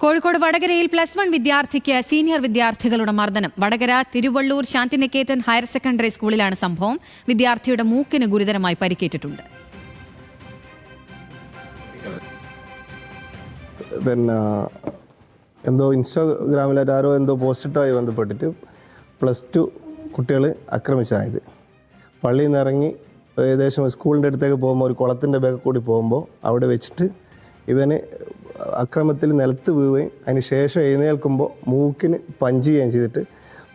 കോഴിക്കോട് വടകരയിൽ +1 വിദ്യാർത്ഥിക്ക് സീനിയർ വിദ്യാർത്ഥികളുടെ മർദ്ദനം. വടകര തിരുവള്ളൂർ ശാന്തിനികേതൻ ഹയർ സെക്കൻഡറി സ്കൂളിലാണ് സംഭവം. വിദ്യാർത്ഥിയുടെ മൂക്കിന് ഗുരുതരമായി പരിക്കേറ്റിട്ടുണ്ട്. എന്തോ ഇൻസ്റ്റാഗ്രാമിലായിട്ട് ആരോ എന്തോ പോസ്റ്റിട്ടുമായി ബന്ധപ്പെട്ടിട്ട് +2 കുട്ടികൾ ആക്രമിച്ചായത്. പള്ളിയിൽ നിന്ന് ഇറങ്ങി ഏകദേശം സ്കൂളിൻ്റെ അടുത്തേക്ക് പോകുമ്പോൾ ഒരു കുളത്തിൻ്റെ ബാക്ക് കൂടി പോകുമ്പോൾ അവിടെ വെച്ചിട്ട് ഇവന് അക്രമത്തിൽ നിലത്ത് വീഴുകയും അതിന് ശേഷം എഴുന്നേൽക്കുമ്പോൾ മൂക്കിന് പഞ്ച് ചെയ്യുകയും ചെയ്തിട്ട്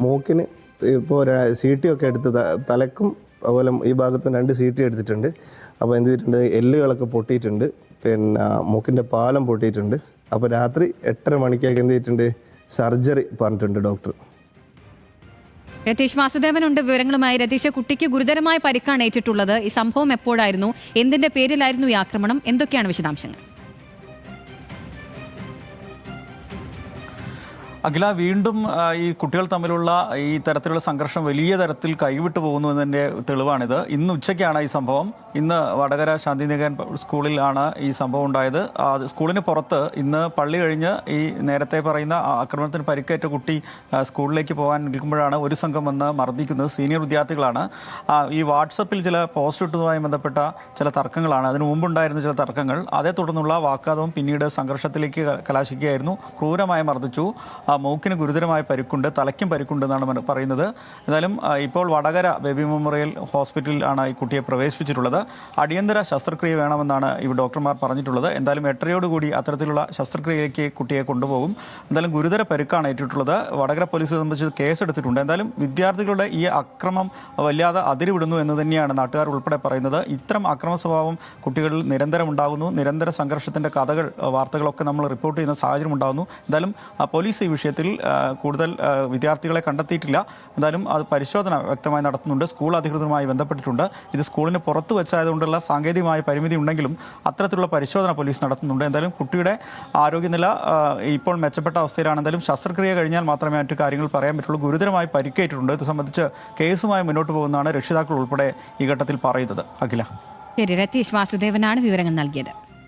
മൂക്കിന് ഇപ്പോൾ CT ഒക്കെ എടുത്ത് തലക്കും അതുപോലെ ഈ ഭാഗത്തും 2 CT എടുത്തിട്ടുണ്ട്. അപ്പോൾ എന്ത് ചെയ്തിട്ടുണ്ട്, എല്ലുകളൊക്കെ പൊട്ടിയിട്ടുണ്ട്, മൂക്കിൻ്റെ പാലം പൊട്ടിയിട്ടുണ്ട്. അപ്പോൾ രാത്രി 8:30 മണിക്കൊക്കെ എന്ത് ചെയ്തിട്ടുണ്ട്, സർജറി പറഞ്ഞിട്ടുണ്ട് ഡോക്ടർ. രതീഷ് വാസുദേവനുണ്ട് വിവരങ്ങളുമായി. രതീഷ്, കുട്ടിക്ക് ഗുരുതരമായ പരിക്കാണ് ഏറ്റിട്ടുള്ളത്. ഈ സംഭവം എപ്പോഴായിരുന്നു, എന്തിന്റെ പേരിലായിരുന്നു ഈ ആക്രമണം, എന്തൊക്കെയാണ് വിശദാംശങ്ങൾ? അഖില, വീണ്ടും ഈ കുട്ടികൾ തമ്മിലുള്ള ഈ തരത്തിലുള്ള സംഘർഷം വലിയ തരത്തിൽ കൈവിട്ടു പോകുന്നു എന്നതിൻ്റെ തെളിവാണിത്. ഇന്ന് ഉച്ചയ്ക്കാണ് ഈ സംഭവം. ഇന്ന് വടകര ശാന്തിനികേതൻ സ്കൂളിലാണ് ഈ സംഭവം ഉണ്ടായത്. സ്കൂളിന് പുറത്ത് ഇന്ന് പള്ളി കഴിഞ്ഞ് ഈ നേരത്തെ പറയുന്ന ആക്രമണത്തിന് പരിക്കേറ്റ കുട്ടി സ്കൂളിലേക്ക് പോകാൻ നിൽക്കുമ്പോഴാണ് ഒരു സംഘം വന്ന് മർദ്ദിക്കുന്നത്. സീനിയർ വിദ്യാർത്ഥികളാണ്. ഈ വാട്സപ്പിൽ ചില പോസ്റ്റ് ഇട്ടതുമായി ബന്ധപ്പെട്ട ചില തർക്കങ്ങളാണ്. അതിനു മുമ്പുണ്ടായിരുന്ന ചില തർക്കങ്ങൾ, അതേ തുടർന്നുള്ള വാക്കാതവും പിന്നീട് സംഘർഷത്തിലേക്ക് കലാശിക്കുകയായിരുന്നു. ക്രൂരമായി മർദ്ദിച്ചു. മൂക്കിന് ഗുരുതരമായ പരിക്കുണ്ട്, തലയ്ക്കും പരിക്കുണ്ടെന്നാണ് പറയുന്നത്. എന്തായാലും ഇപ്പോൾ വടകര ബേബി മെമ്മോറിയൽ ഹോസ്പിറ്റലിലാണ് ഈ കുട്ടിയെ പ്രവേശിപ്പിച്ചിട്ടുള്ളത്. അടിയന്തര ശസ്ത്രക്രിയ വേണമെന്നാണ് ഈ ഡോക്ടർമാർ പറഞ്ഞിട്ടുള്ളത്. എന്തായാലും 8:30 അത്തരത്തിലുള്ള ശസ്ത്രക്രിയയിലേക്ക് കുട്ടിയെ കൊണ്ടുപോകും. എന്തായാലും ഗുരുതര പരിക്കാണ് ഏറ്റിട്ടുള്ളത്. വടകര പോലീസ് സംബന്ധിച്ച് കേസെടുത്തിട്ടുണ്ട്. എന്തായാലും വിദ്യാർത്ഥികളുടെ ഈ അക്രമം വല്ലാതെ അതിരുവിടുന്നു എന്ന് തന്നെയാണ് നാട്ടുകാർ ഉൾപ്പെടെ പറയുന്നത്. ഇത്തരം അക്രമ സ്വഭാവം കുട്ടികളിൽ നിരന്തരം ഉണ്ടാകുന്നു. നിരന്തര സംഘർഷത്തിൻ്റെ കഥകൾ, വാർത്തകളൊക്കെ നമ്മൾ റിപ്പോർട്ട് ചെയ്യുന്ന സാഹചര്യം ഉണ്ടാകുന്നു. എന്തായാലും പോലീസ് ഈ വിഷയത്തിൽ കൂടുതൽ വിദ്യാർത്ഥികളെ കണ്ടെത്തിയിട്ടില്ല. എന്തായാലും അത് പരിശോധന വ്യക്തമായി നടത്തുന്നുണ്ട്. സ്കൂൾ അധികൃതരുമായി ബന്ധപ്പെട്ടിട്ടുണ്ട്. ഇത് സ്കൂളിന് പുറത്ത് വെച്ചായതുകൊണ്ടുള്ള സാങ്കേതികമായ പരിമിതി ഉണ്ടെങ്കിലും അത്തരത്തിലുള്ള പരിശോധന പോലീസ് നടത്തുന്നുണ്ട്. എന്തായാലും കുട്ടിയുടെ ആരോഗ്യനില ഇപ്പോൾ മെച്ചപ്പെട്ട അവസ്ഥയിലാണ്. എന്തായാലും ശസ്ത്രക്രിയ കഴിഞ്ഞാൽ മാത്രമേ മറ്റു കാര്യങ്ങൾ പറയാൻ പറ്റുള്ളൂ. ഗുരുതരമായി പരിക്കേറ്റിട്ടുണ്ട്. ഇത് സംബന്ധിച്ച് കേസുമായി മുന്നോട്ട് പോകുന്നതാണ് രക്ഷിതാക്കൾ ഉൾപ്പെടെ ഈ ഘട്ടത്തിൽ പറയുന്നത്. അഖില. ശരി, രതീഷ് വാസുദേവനാണ് വിവരങ്ങൾ നൽകിയത്.